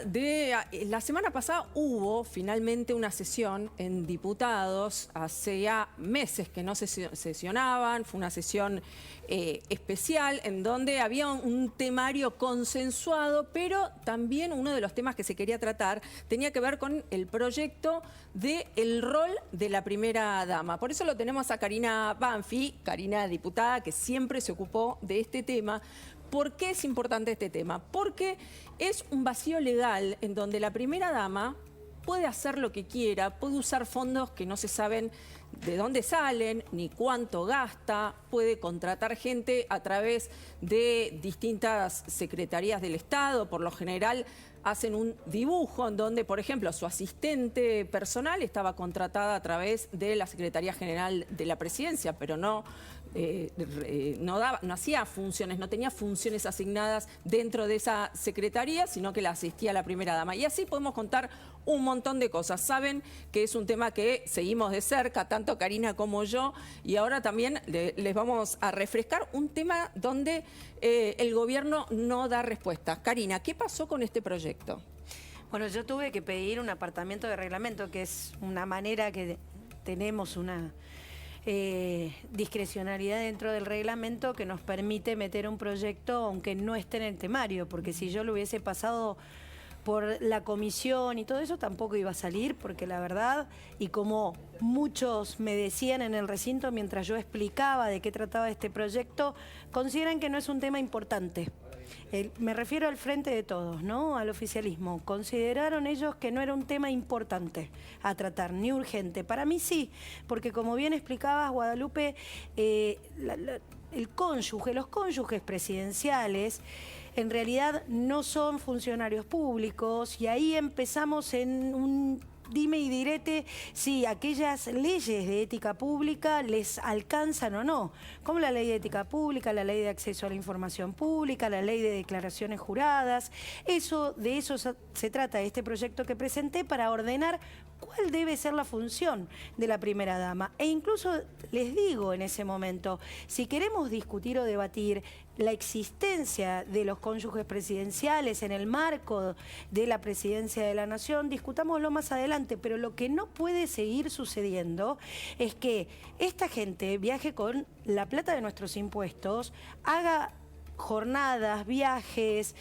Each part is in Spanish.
la semana pasada hubo finalmente una sesión en diputados, hace ya meses que no sesionaban, fue una sesión especial en donde había un temario consensuado, pero también uno de los temas que se quería tratar tenía que ver con el proyecto del rol de la primera dama. Por eso lo tenemos a Karina Banfi, Karina diputada, que siempre se ocupó de este tema. ¿Por qué es importante este tema? Porque es un vacío legal en donde la primera dama puede hacer lo que quiera, puede usar fondos que no se saben de dónde salen, ni cuánto gasta, puede contratar gente a través de distintas secretarías del Estado. Por lo general hacen un dibujo en donde, por ejemplo, su asistente personal estaba contratada a través de la Secretaría General de la Presidencia, pero no hacía funciones, no tenía funciones asignadas dentro de esa secretaría, sino que la asistía la primera dama. Y así podemos contar un montón de cosas. Saben que es un tema que seguimos de cerca, tanto Karina como yo, y ahora también les vamos a refrescar un tema donde el gobierno no da respuesta. Karina, ¿qué pasó con este proyecto? Bueno, yo tuve que pedir un apartamiento de reglamento, que es una manera que tenemos una discrecionalidad dentro del reglamento que nos permite meter un proyecto aunque no esté en el temario, porque si yo lo hubiese pasado por la comisión y todo eso tampoco iba a salir, porque la verdad, y como muchos me decían en el recinto mientras yo explicaba de qué trataba este proyecto, consideran que no es un tema importante. Me refiero al frente de todos, ¿no? Al oficialismo. Consideraron ellos que no era un tema importante a tratar, ni urgente. Para mí sí, porque como bien explicabas, Guadalupe, los cónyuges presidenciales en realidad no son funcionarios públicos, y ahí empezamos en un dime y direte si aquellas leyes de ética pública les alcanzan o no, como la ley de ética pública, la ley de acceso a la información pública, la ley de declaraciones juradas. De eso se trata este proyecto que presenté, para ordenar cuál debe ser la función de la primera dama. E incluso les digo en ese momento, si queremos discutir o debatir la existencia de los cónyuges presidenciales en el marco de la presidencia de la Nación, discutámoslo más adelante, pero lo que no puede seguir sucediendo es que esta gente viaje con la plata de nuestros impuestos, haga jornadas, viajes,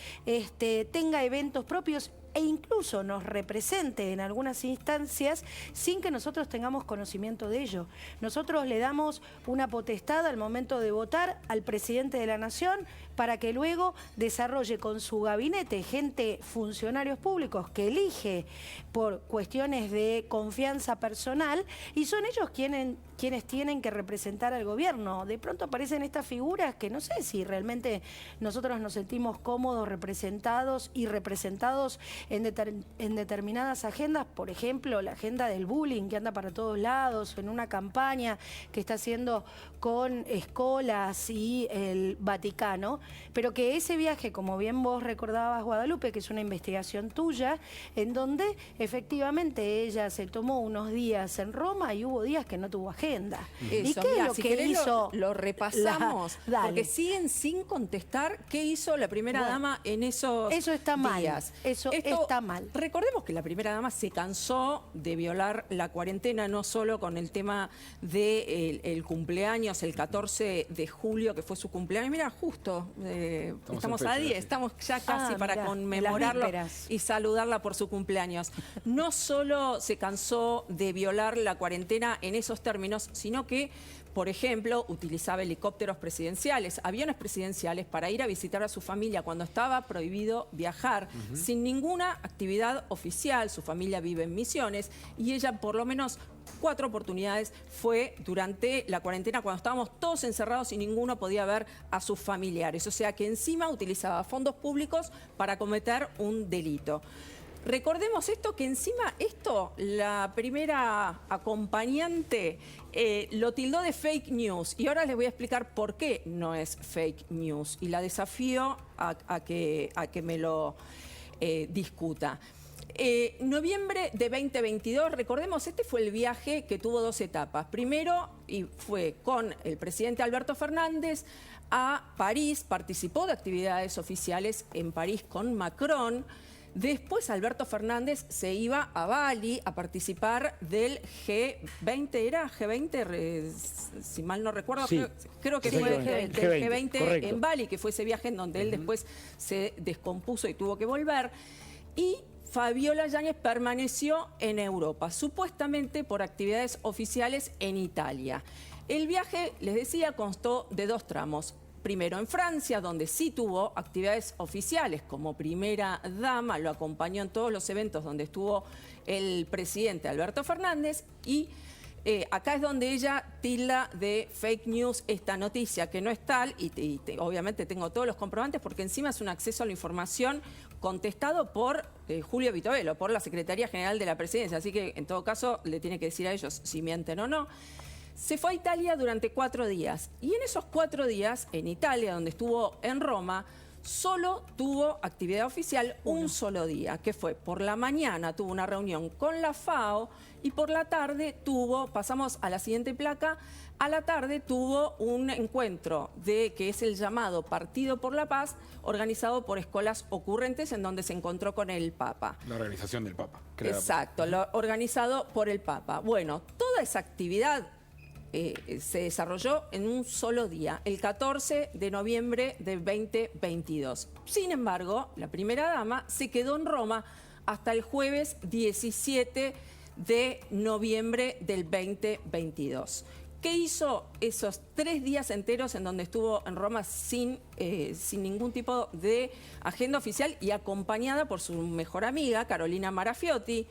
tenga eventos propios e incluso nos represente en algunas instancias sin que nosotros tengamos conocimiento de ello. Nosotros le damos una potestad al momento de votar al presidente de la Nación para que luego desarrolle con su gabinete funcionarios públicos que elige por cuestiones de confianza personal, y son ellos quienes tienen que representar al gobierno. De pronto aparecen estas figuras que no sé si realmente nosotros nos sentimos cómodos representados y representados en determinadas agendas, por ejemplo, la agenda del bullying que anda para todos lados, en una campaña que está haciendo con escolas y el Vaticano, pero que ese viaje, como bien vos recordabas, Guadalupe, que es una investigación tuya, en donde efectivamente ella se tomó unos días en Roma y hubo días que no tuvo agenda. Eso, ¿Y qué es lo que hizo? Lo repasamos, porque siguen sin contestar qué hizo la primera dama en esos Eso está días. mal, eso está mal. Recordemos que la primera dama se cansó de violar la cuarentena, no solo con el tema del cumpleaños, el 14 de julio, que fue su cumpleaños. Mira, justo, estamos a 10, estamos ya casi para conmemorarlo y saludarla por su cumpleaños. No solo se cansó de violar la cuarentena en esos términos, sino que, por ejemplo, utilizaba helicópteros presidenciales, aviones presidenciales para ir a visitar a su familia cuando estaba prohibido viajar, sin ninguna actividad oficial. Su familia vive en Misiones y ella por lo menos 4 oportunidades fue durante la cuarentena, cuando estábamos todos encerrados y ninguno podía ver a sus familiares. O sea que encima utilizaba fondos públicos para cometer un delito. Recordemos esto, que encima la primera acompañante lo tildó de fake news, y ahora les voy a explicar por qué no es fake news, y la desafío a que me lo discuta. Noviembre de 2022, recordemos, este fue el viaje que tuvo 2 etapas. Primero, y fue con el presidente Alberto Fernández a París, participó de actividades oficiales en París con Macron. Después Alberto Fernández se iba a Bali a participar del G20, ¿era G20? Si mal no recuerdo, Sí, creo que sí, fue G20, del G20 correcto. en Bali, que fue ese viaje en donde él después se descompuso y tuvo que volver. Y Fabiola Yáñez permaneció en Europa, supuestamente por actividades oficiales en Italia. El viaje, les decía, constó de 2 tramos. Primero en Francia, donde sí tuvo actividades oficiales como primera dama, lo acompañó en todos los eventos donde estuvo el presidente Alberto Fernández, y acá es donde ella tilda de fake news esta noticia, que no es tal, y obviamente tengo todos los comprobantes, porque encima es un acceso a la información contestado por Julio Vitovelo, por la Secretaría General de la Presidencia, así que en todo caso le tiene que decir a ellos si mienten o no. Se fue a Italia durante 4 días y en esos 4 días, en Italia, donde estuvo en Roma, solo tuvo actividad oficial un solo día, que fue por la mañana tuvo una reunión con la FAO y por la tarde pasamos a la siguiente placa, a la tarde tuvo un encuentro que es el llamado Partido por la Paz, organizado por Escolas Ocurrentes, en donde se encontró con el Papa. La organización del Papa. Exacto, organizado por el Papa. Bueno, toda esa actividad se desarrolló en un solo día, el 14 de noviembre de 2022. Sin embargo, la primera dama se quedó en Roma hasta el jueves 17 de noviembre del 2022. ¿Qué hizo esos 3 días enteros en donde estuvo en Roma sin ningún tipo de agenda oficial y acompañada por su mejor amiga, Carolina Marafiotti,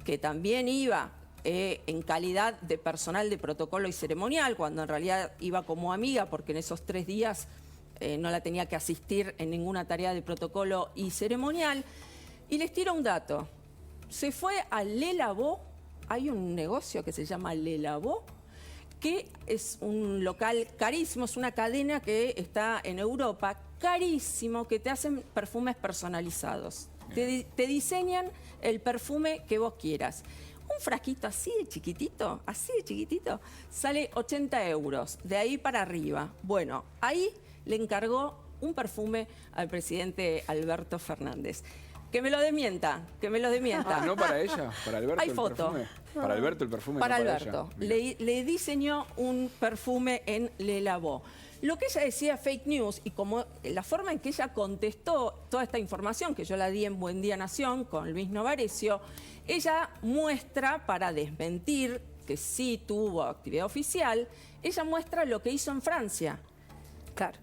que también iba en calidad de personal de protocolo y ceremonial, cuando en realidad iba como amiga, porque en esos 3 días no la tenía que asistir en ninguna tarea de protocolo y ceremonial? Y les tiro un dato. Se fue a Le Labo, hay un negocio que se llama Le Labo, que es un local carísimo, es una cadena que está en Europa, carísimo, que te hacen perfumes personalizados. Te diseñan el perfume que vos quieras. Un frasquito así de chiquitito, sale 80 euros, de ahí para arriba. Bueno, ahí le encargó un perfume al presidente Alberto Fernández. Que me lo desmienta, que me lo desmienta. No para ella, para Alberto. Hay el foto. perfume. Para Alberto el perfume. Para no para Alberto. ella. Le diseñó un perfume en Le Labo. Lo que ella decía fake news y como la forma en que ella contestó toda esta información, que yo la di en Buen Día Nación con Luis Novarecio, ella muestra, para desmentir que sí tuvo actividad oficial, ella muestra lo que hizo en Francia. Claro.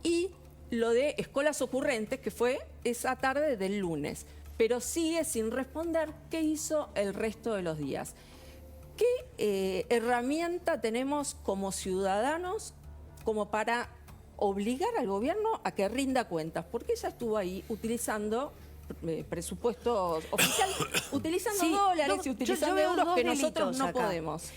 Y lo de Escolas Ocurrentes, que fue esa tarde del lunes. Pero sigue sin responder qué hizo el resto de los días. ¿Qué herramienta tenemos como ciudadanos como para obligar al gobierno a que rinda cuentas? Porque ella estuvo ahí utilizando presupuestos oficiales, utilizando dólares y utilizando veo euros dos que nosotros delitos no acá. podemos.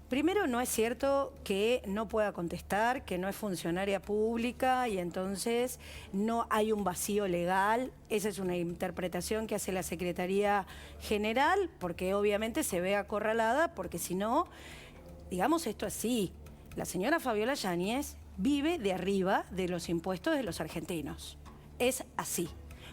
Primero, no es cierto que no pueda contestar, que no es funcionaria pública y entonces no hay un vacío legal. Esa es una interpretación que hace la Secretaría General, porque obviamente se ve acorralada, porque si no, digamos esto así, la señora Fabiola Yáñez vive de arriba de los impuestos de los argentinos. Es así.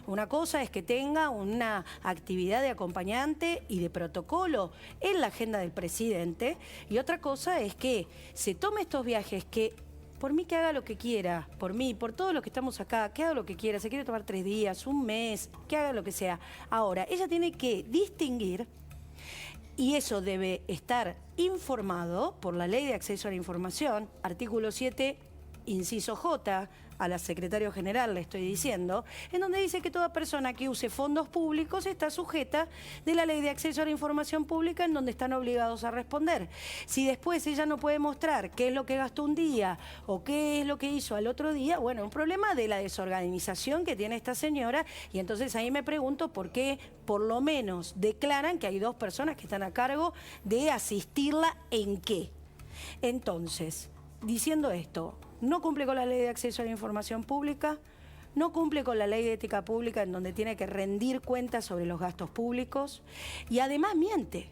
Una cosa es que tenga una actividad de acompañante y de protocolo en la agenda del presidente, y otra cosa es que se tome estos viajes que, por mí que haga lo que quiera, por mí, por todos los que estamos acá, que haga lo que quiera, se quiere tomar 3 días, un mes, que haga lo que sea. Ahora, ella tiene que distinguir, y eso debe estar informado por la Ley de Acceso a la Información, artículo 7, inciso J, a la Secretaria General le estoy diciendo, en donde dice que toda persona que use fondos públicos está sujeta de la Ley de Acceso a la Información Pública, en donde están obligados a responder. Si después ella no puede mostrar qué es lo que gastó un día o qué es lo que hizo al otro día, bueno, un problema de la desorganización que tiene esta señora, y entonces ahí me pregunto por qué por lo menos declaran que hay 2 personas que están a cargo de asistirla en qué. Entonces, diciendo esto, no cumple con la Ley de Acceso a la Información Pública, no cumple con la Ley de Ética Pública, en donde tiene que rendir cuentas sobre los gastos públicos, y además miente.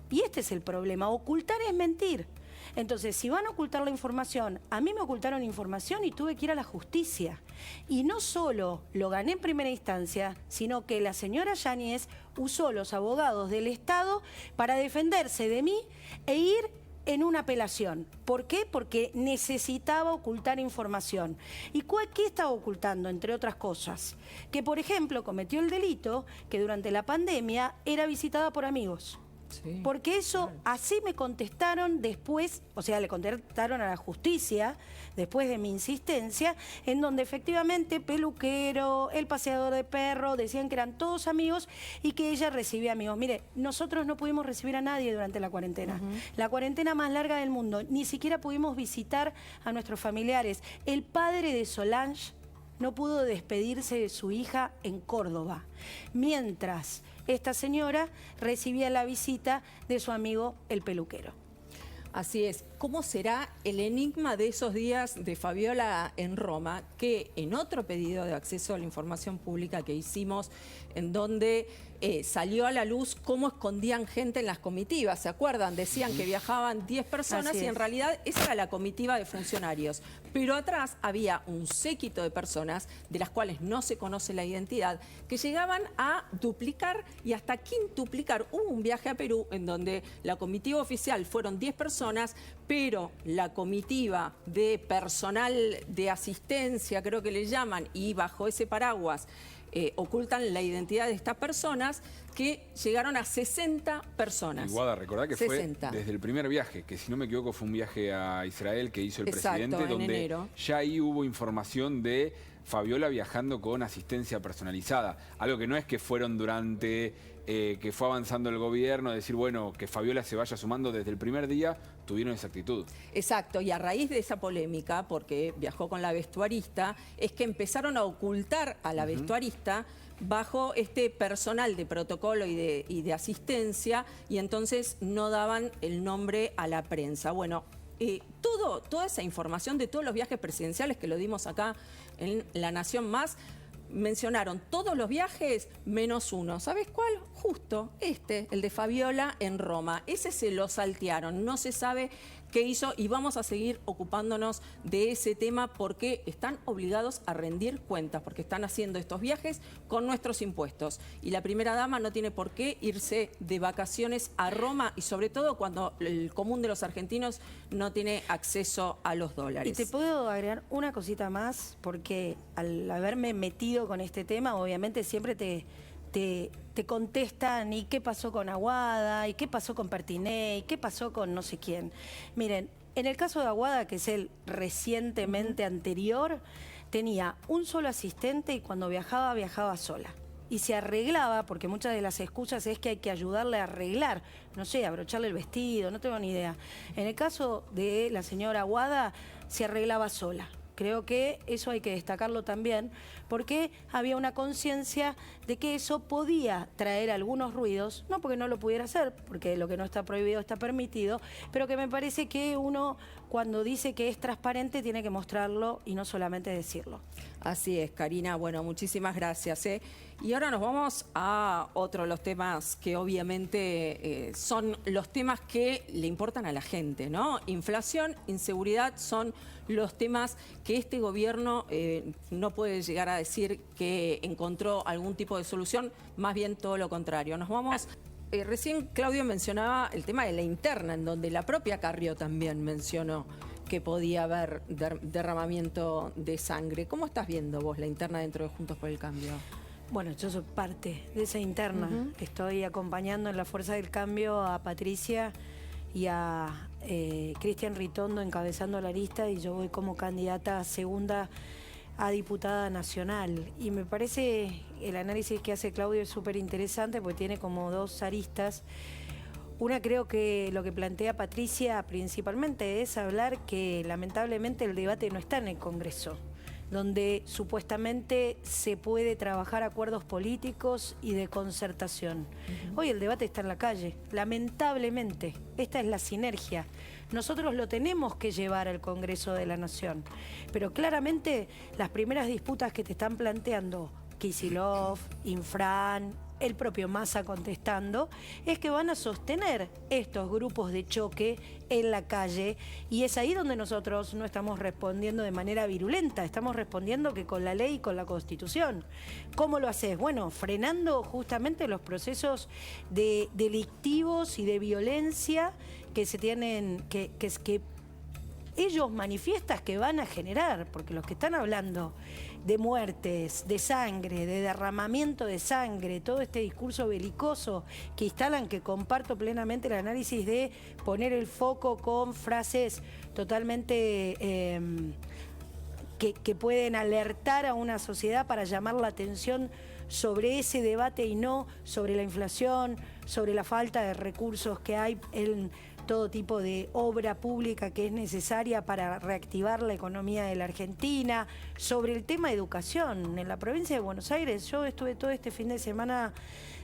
Y este es el problema, ocultar es mentir. Entonces, si van a ocultar la información, a mí me ocultaron información y tuve que ir a la justicia. Y no solo lo gané en primera instancia, sino que la señora Yáñez usó los abogados del Estado para defenderse de mí e ir en una apelación. ¿Por qué? Porque necesitaba ocultar información. ¿Y qué estaba ocultando, entre otras cosas? Que, por ejemplo, cometió el delito que durante la pandemia era visitada por amigos. Sí, Porque eso, claro. así me contestaron después, o sea, le contestaron a la justicia, después de mi insistencia, en donde efectivamente peluquero, el paseador de perro, decían que eran todos amigos y que ella recibía amigos. Mire, nosotros no pudimos recibir a nadie durante la cuarentena. La cuarentena más larga del mundo. Ni siquiera pudimos visitar a nuestros familiares. El padre de Solange no pudo despedirse de su hija en Córdoba, mientras esta señora recibía la visita de su amigo el peluquero. Así es. ¿Cómo será el enigma de esos días de Fabiola en Roma, que en otro pedido de acceso a la información pública que hicimos, en donde salió a la luz cómo escondían gente en las comitivas? ¿Se acuerdan? Decían que viajaban 10 personas Así y en es. realidad esa era la comitiva de funcionarios. Pero atrás había un séquito de personas, de las cuales no se conoce la identidad, que llegaban a duplicar y hasta quintuplicar. Hubo un viaje a Perú en donde la comitiva oficial fueron 10 personas, pero la comitiva de personal de asistencia, creo que le llaman, y bajo ese paraguas ocultan la identidad de estas personas, que llegaron a 60 personas. Y Guada, recordá que 60. fue desde el primer viaje, que si no me equivoco fue un viaje a Israel que hizo el Exacto, presidente, en donde enero. ya ahí hubo información de Fabiola viajando con asistencia personalizada. Algo que no es que fueron durante que fue avanzando el gobierno, decir, bueno, que Fabiola se vaya sumando desde el primer día, tuvieron esa actitud. Exacto, y a raíz de esa polémica, porque viajó con la vestuarista, es que empezaron a ocultar a la vestuarista bajo este personal de protocolo y de asistencia, y entonces no daban el nombre a la prensa. Bueno, toda esa información de todos los viajes presidenciales que lo dimos acá en La Nación Más, mencionaron todos los viajes menos uno. ¿Sabes cuál? Justo el de Fabiola en Roma. Ese se lo saltearon, no se sabe qué hizo y vamos a seguir ocupándonos de ese tema porque están obligados a rendir cuentas, porque están haciendo estos viajes con nuestros impuestos. Y la primera dama no tiene por qué irse de vacaciones a Roma, y sobre todo cuando el común de los argentinos no tiene acceso a los dólares. Y te puedo agregar una cosita más, porque al haberme metido con este tema, obviamente siempre te contestan, ¿y qué pasó con Aguada? ¿Y qué pasó con Pertiné? ¿Y qué pasó con no sé quién? Miren, en el caso de Aguada, que es el recientemente anterior, tenía un solo asistente y cuando viajaba sola. Y se arreglaba, porque muchas de las excusas es que hay que ayudarle a arreglar, no sé, abrocharle el vestido, no tengo ni idea. En el caso de la señora Aguada, se arreglaba sola. Creo que eso hay que destacarlo también, porque había una conciencia de que eso podía traer algunos ruidos, no porque no lo pudiera hacer, porque lo que no está prohibido está permitido, pero que me parece que uno, cuando dice que es transparente, tiene que mostrarlo y no solamente decirlo. Así es, Karina. Bueno, muchísimas gracias. Y ahora nos vamos a otro de los temas que obviamente son los temas que le importan a la gente, ¿no? Inflación, inseguridad son los temas que este gobierno no puede llegar a decir que encontró algún tipo de solución, más bien todo lo contrario. Nos vamos... recién Claudio mencionaba el tema de la interna, en donde la propia Carrió también mencionó que podía haber derramamiento de sangre. ¿Cómo estás viendo vos la interna dentro de Juntos por el Cambio? Bueno, yo soy parte de esa interna. Estoy acompañando en la Fuerza del Cambio a Patricia y a Cristian Ritondo encabezando la lista, y yo voy como candidata segunda a diputada nacional. Y me parece el análisis que hace Claudio es súper interesante porque tiene como dos aristas. Una, creo que lo que plantea Patricia principalmente es hablar que lamentablemente el debate no está en el Congreso, donde supuestamente se puede trabajar acuerdos políticos y de concertación. Hoy el debate está en la calle, lamentablemente. Esta es la sinergia. Nosotros lo tenemos que llevar al Congreso de la Nación, pero claramente las primeras disputas que te están planteando Kicillof, Infran, el propio Massa contestando, es que van a sostener estos grupos de choque en la calle, y es ahí donde nosotros no estamos respondiendo de manera virulenta, estamos respondiendo que con la ley y con la Constitución. ¿Cómo lo haces? Bueno, frenando justamente los procesos delictivos y de violencia que se tienen, que ellos manifiestan que van a generar, porque los que están hablando de muertes, de sangre, de derramamiento de sangre, todo este discurso belicoso que instalan, que comparto plenamente el análisis de poner el foco con frases totalmente que pueden alertar a una sociedad para llamar la atención sobre ese debate y no sobre la inflación, sobre la falta de recursos que hay en todo tipo de obra pública que es necesaria para reactivar la economía de la Argentina, sobre el tema de educación. En la provincia de Buenos Aires, yo estuve todo este fin de semana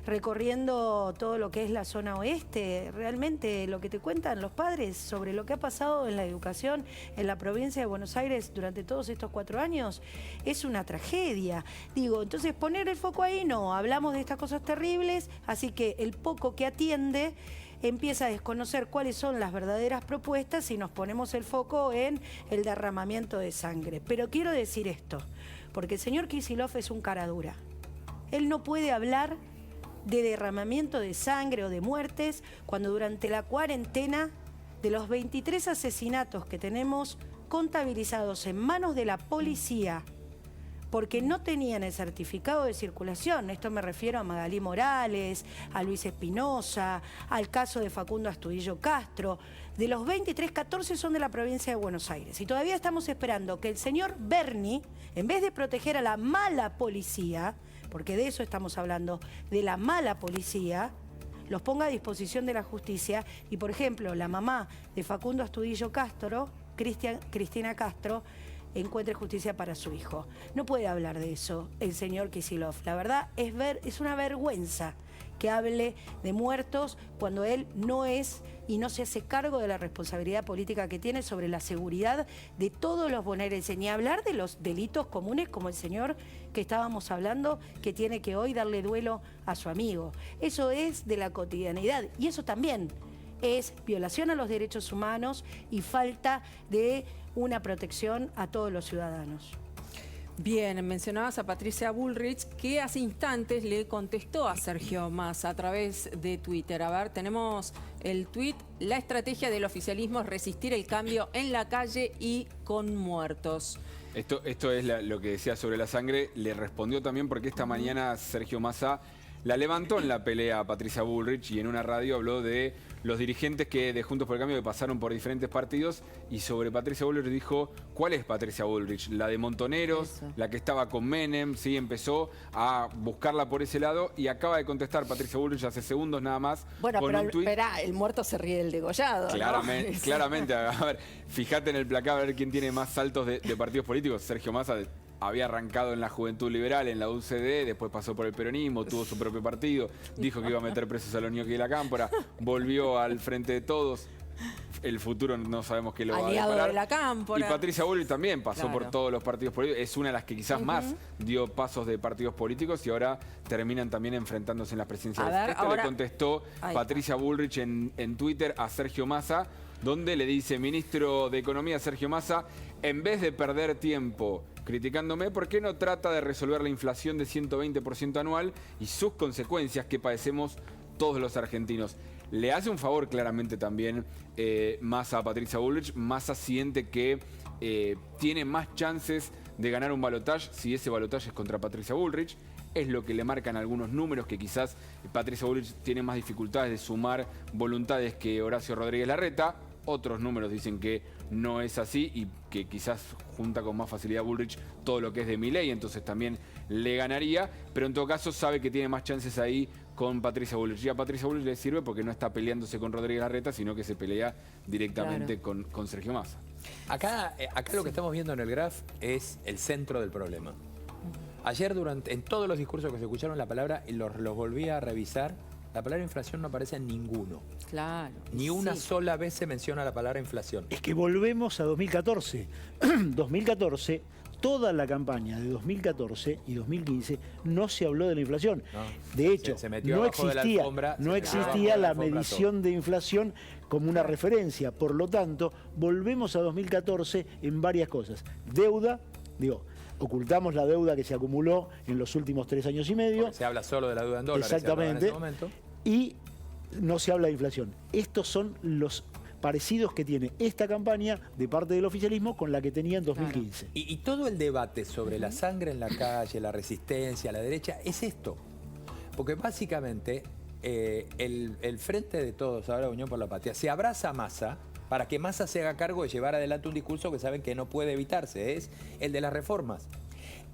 recorriendo todo lo que es la zona oeste. Realmente lo que te cuentan los padres sobre lo que ha pasado en la educación en la provincia de Buenos Aires durante todos estos 4 años es una tragedia. Digo, entonces poner el foco ahí no, hablamos de estas cosas terribles, así que el poco que atiende empieza a desconocer cuáles son las verdaderas propuestas y nos ponemos el foco en el derramamiento de sangre. Pero quiero decir esto, porque el señor Kicillof es un cara dura. Él no puede hablar de derramamiento de sangre o de muertes cuando durante la cuarentena, de los 23 asesinatos que tenemos contabilizados en manos de la policía, porque no tenían el certificado de circulación, esto me refiero a Magalí Morales, a Luis Espinosa, al caso de Facundo Astudillo Castro, de los 23, 14 son de la provincia de Buenos Aires. Y todavía estamos esperando que el señor Berni, en vez de proteger a la mala policía, porque de eso estamos hablando, de la mala policía, los ponga a disposición de la justicia. Y, por ejemplo, la mamá de Facundo Astudillo Castro, Cristina Castro, encuentre justicia para su hijo. No puede hablar de eso el señor Kicillof. La verdad es una vergüenza que hable de muertos cuando él no es y no se hace cargo de la responsabilidad política que tiene sobre la seguridad de todos los bonaerenses, ni hablar de los delitos comunes como el señor que estábamos hablando, que tiene que hoy darle duelo a su amigo. Eso es de la cotidianidad, y eso también es violación a los derechos humanos y falta de una protección a todos los ciudadanos. Bien, mencionabas a Patricia Bullrich, que hace instantes le contestó a Sergio Massa a través de Twitter. A ver, tenemos el tuit: la estrategia del oficialismo es resistir el cambio en la calle y con muertos. Esto es lo que decía sobre la sangre. Le respondió también porque esta mañana Sergio Massa la levantó en la pelea a Patricia Bullrich y en una radio habló de los dirigentes de Juntos por el Cambio que pasaron por diferentes partidos, y sobre Patricia Bullrich dijo: ¿cuál es Patricia Bullrich? La de Montoneros, eso, la que estaba con Menem, sí, empezó a buscarla por ese lado, y acaba de contestar Patricia Bullrich hace segundos nada más. Bueno, con pero un tuit. Esperá, el muerto se ríe del degollado, claramente, ¿no? Claramente, a ver, fíjate en el placar a ver quién tiene más saltos de partidos políticos. Sergio Massa había arrancado en la Juventud Liberal, en la UCD, después pasó por el peronismo, tuvo su propio partido, dijo que iba a meter presos a los ñoquis de la Cámpora, volvió al Frente de Todos. El futuro no sabemos qué lo va a deparar. De la Cámpora. Y Patricia Bullrich también pasó por todos los partidos políticos. Es una de las que quizás más dio pasos de partidos políticos, y ahora terminan también enfrentándose en las presidenciales. Esto le contestó Patricia Bullrich en Twitter a Sergio Massa, donde le dice: ministro de Economía Sergio Massa, en vez de perder tiempo criticándome, ¿por qué no trata de resolver la inflación de 120% anual y sus consecuencias que padecemos todos los argentinos? Le hace un favor claramente también Massa a Patricia Bullrich. Massa siente que tiene más chances de ganar un balotaje si ese balotaje es contra Patricia Bullrich. Es lo que le marcan algunos números, que quizás Patricia Bullrich tiene más dificultades de sumar voluntades que Horacio Rodríguez Larreta. Otros números dicen que no es así y que quizás junta con más facilidad Bullrich todo lo que es de Milei, entonces también le ganaría, pero en todo caso sabe que tiene más chances ahí con Patricia Bullrich. Y a Patricia Bullrich le sirve porque no está peleándose con Rodríguez Larreta, sino que se pelea directamente con Sergio Massa. Acá lo que estamos viendo en el graph es el centro del problema. Ayer en todos los discursos que se escucharon la palabra, y los volví a revisar, la palabra inflación no aparece en ninguno. Claro. Ni una sola vez se menciona la palabra inflación. Es que volvemos a 2014. 2014, toda la campaña de 2014 y 2015 no se habló de la inflación. No. De hecho, Se metió no abajo de la existía, alfombra, no se metió abajo existía de la la alfombra medición de inflación como una referencia. Por lo tanto, volvemos a 2014 en varias cosas. Deuda, ocultamos la deuda que se acumuló en los últimos 3 años y medio. Porque se habla solo de la deuda en dólares. Exactamente. Se hablaba en ese momento. Y no se habla de inflación. Estos son los parecidos que tiene esta campaña de parte del oficialismo con la que tenía en 2015. Y todo el debate sobre la sangre en la calle, la resistencia, la derecha, es esto. Porque básicamente el Frente de Todos, ahora Unión por la Patria, se abraza a Massa para que Massa se haga cargo de llevar adelante un discurso que saben que no puede evitarse, es el de las reformas.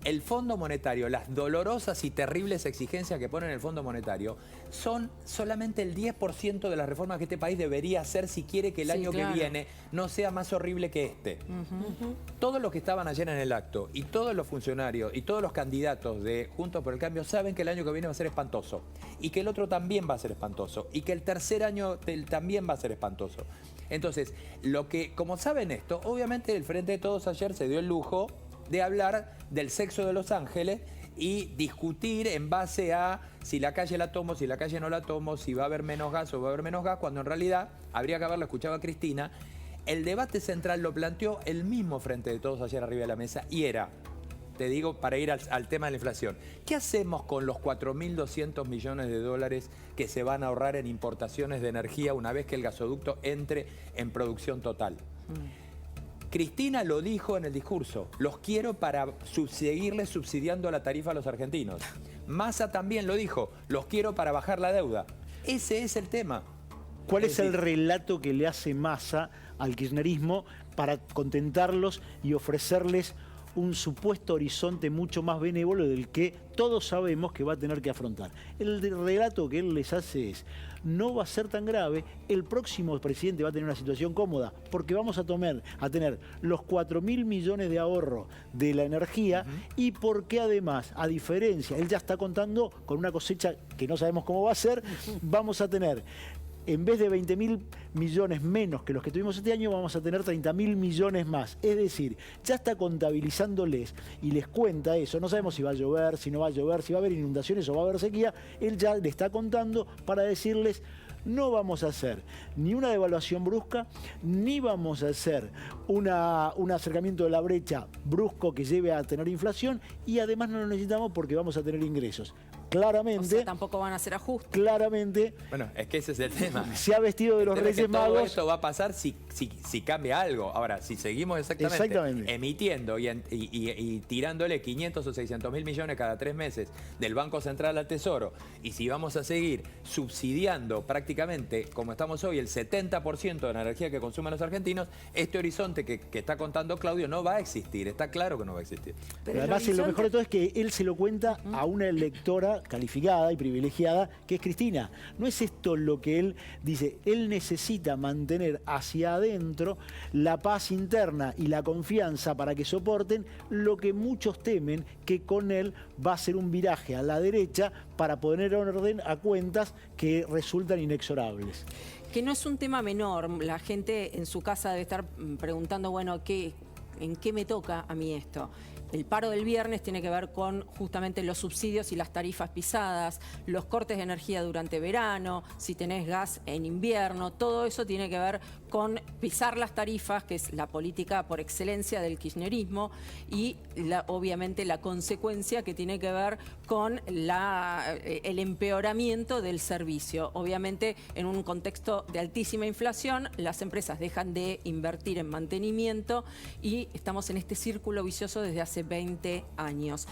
El Fondo Monetario, las dolorosas y terribles exigencias que pone en el Fondo Monetario son solamente el 10% de las reformas que este país debería hacer si quiere que el año que viene no sea más horrible que este. Todos los que estaban ayer en el acto y todos los funcionarios y todos los candidatos de Juntos por el Cambio saben que el año que viene va a ser espantoso y que el otro también va a ser espantoso y que el tercer año también va a ser espantoso. Entonces, como saben esto, obviamente el Frente de Todos ayer se dio el lujo de hablar del sexo de Los Ángeles y discutir en base a si la calle la tomo, si la calle no la tomo, si va a haber menos gas o va a haber menos gas, cuando en realidad, habría que haberlo escuchado a Cristina, el debate central lo planteó el mismo Frente de Todos ayer arriba de la mesa y era, te digo, para ir al tema de la inflación, ¿qué hacemos con los 4.200 millones de dólares que se van a ahorrar en importaciones de energía una vez que el gasoducto entre en producción total? Cristina lo dijo en el discurso, los quiero para seguirle subsidiando la tarifa a los argentinos. Massa también lo dijo, los quiero para bajar la deuda. Ese es el tema. ¿Cuál es el relato que le hace Massa al kirchnerismo para contentarlos y ofrecerles un supuesto horizonte mucho más benévolo del que todos sabemos que va a tener que afrontar? El relato que él les hace es, no va a ser tan grave, el próximo presidente va a tener una situación cómoda, porque vamos a tener los 4.000 millones de ahorro de la energía y porque además, a diferencia, él ya está contando con una cosecha que no sabemos cómo va a ser, vamos a tener, en vez de 20.000 millones menos que los que tuvimos este año, vamos a tener 30.000 millones más. Es decir, ya está contabilizándoles y les cuenta eso. No sabemos si va a llover, si no va a llover, si va a haber inundaciones o va a haber sequía. Él ya le está contando para decirles, no vamos a hacer ni una devaluación brusca, ni vamos a hacer un acercamiento de la brecha brusco que lleve a tener inflación y además no lo necesitamos porque vamos a tener ingresos. Claramente. O sea, tampoco van a hacer ajustes. Claramente. Bueno, es que ese es el tema. Se ha vestido de los Reyes Magos. Todo esto va a pasar si cambia algo. Ahora, si seguimos exactamente. Emitiendo y tirándole 500 o 600 mil millones cada 3 meses del Banco Central al Tesoro, y si vamos a seguir subsidiando prácticamente, como estamos hoy, el 70% de la energía que consumen los argentinos, este horizonte que está contando Claudio no va a existir. Está claro que no va a existir. Pero además, lo mejor de todo es que él se lo cuenta a una electora calificada y privilegiada, que es Cristina. No es esto lo que él dice. Él necesita mantener hacia adentro la paz interna y la confianza para que soporten lo que muchos temen, que con él va a ser un viraje a la derecha para poner orden a cuentas que resultan inexorables. Que no es un tema menor. La gente en su casa debe estar preguntando, bueno, ¿en qué me toca a mí esto? El paro del viernes tiene que ver con justamente los subsidios y las tarifas pisadas, los cortes de energía durante verano, si tenés gas en invierno, todo eso tiene que ver con pisar las tarifas, que es la política por excelencia del kirchnerismo, y obviamente la consecuencia que tiene que ver con el empeoramiento del servicio. Obviamente, en un contexto de altísima inflación, las empresas dejan de invertir en mantenimiento y estamos en este círculo vicioso desde hace 20 años.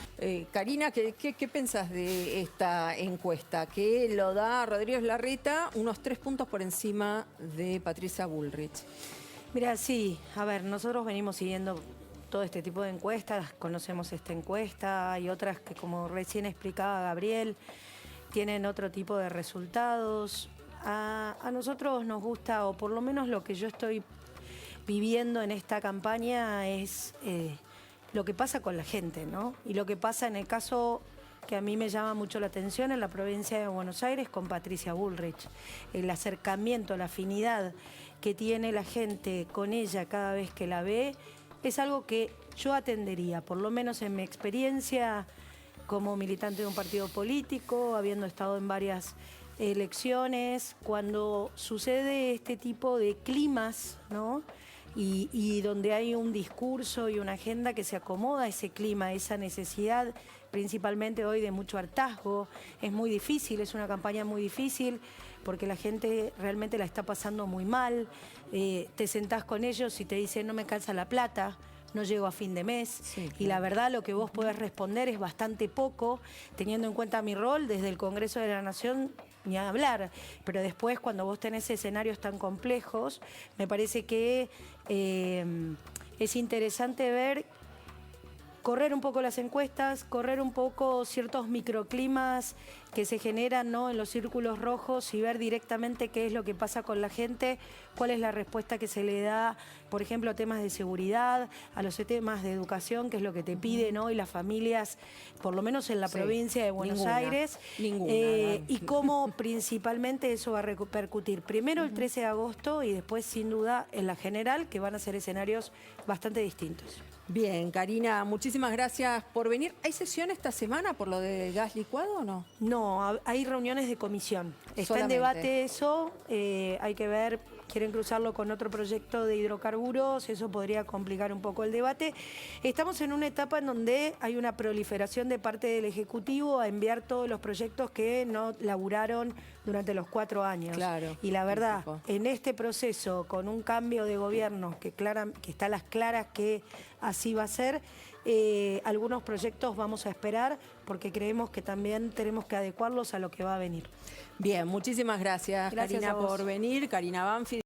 Karina, ¿qué pensás de esta encuesta? Que lo da Rodríguez Larreta unos 3 puntos por encima de Patricia Bullrich. Mira, sí, a ver, nosotros venimos siguiendo todo este tipo de encuestas, conocemos esta encuesta y otras que, como recién explicaba Gabriel, tienen otro tipo de resultados. A nosotros nos gusta, o por lo menos lo que yo estoy viviendo en esta campaña es lo que pasa con la gente, ¿no? Y lo que pasa en el caso que a mí me llama mucho la atención en la provincia de Buenos Aires con Patricia Bullrich. El acercamiento, la afinidad que tiene la gente con ella cada vez que la ve es algo que yo atendería, por lo menos en mi experiencia como militante de un partido político, habiendo estado en varias elecciones, cuando sucede este tipo de climas, ¿no? Y donde hay un discurso y una agenda que se acomoda a ese clima, a esa necesidad, principalmente hoy de mucho hartazgo. Es muy difícil, es una campaña muy difícil, porque la gente realmente la está pasando muy mal. Te sentás con ellos y te dicen, no me alcanza la plata, no llego a fin de mes. Sí, claro. Y la verdad lo que vos podés responder es bastante poco, teniendo en cuenta mi rol desde el Congreso de la Nación, ni a hablar. Pero después, cuando vos tenés escenarios tan complejos, me parece que es interesante ver, correr un poco las encuestas, correr un poco ciertos microclimas que se generan, ¿no?, en los círculos rojos y ver directamente qué es lo que pasa con la gente, cuál es la respuesta que se le da, por ejemplo, a temas de seguridad, a los temas de educación, que es lo que te piden hoy las familias, por lo menos en la provincia de Buenos Aires, y cómo principalmente eso va a repercutir. Primero el 13 de agosto y después, sin duda, en la general, que van a ser escenarios bastante distintos. Bien, Karina, muchísimas gracias por venir. ¿Hay sesión esta semana por lo de gas licuado o no? No, hay reuniones de comisión. Está Solamente. en debate eso, hay que ver, quieren cruzarlo con otro proyecto de hidrocarburos, eso podría complicar un poco el debate. Estamos en una etapa en donde hay una proliferación de parte del Ejecutivo a enviar todos los proyectos que no laburaron durante los 4 años. Claro. Y la verdad, en este proceso, con un cambio de gobierno que está a las claras que así va a ser, algunos proyectos vamos a esperar porque creemos que también tenemos que adecuarlos a lo que va a venir. Bien, muchísimas gracias Gracias Karina, a vos. por venir. Karina Banfi.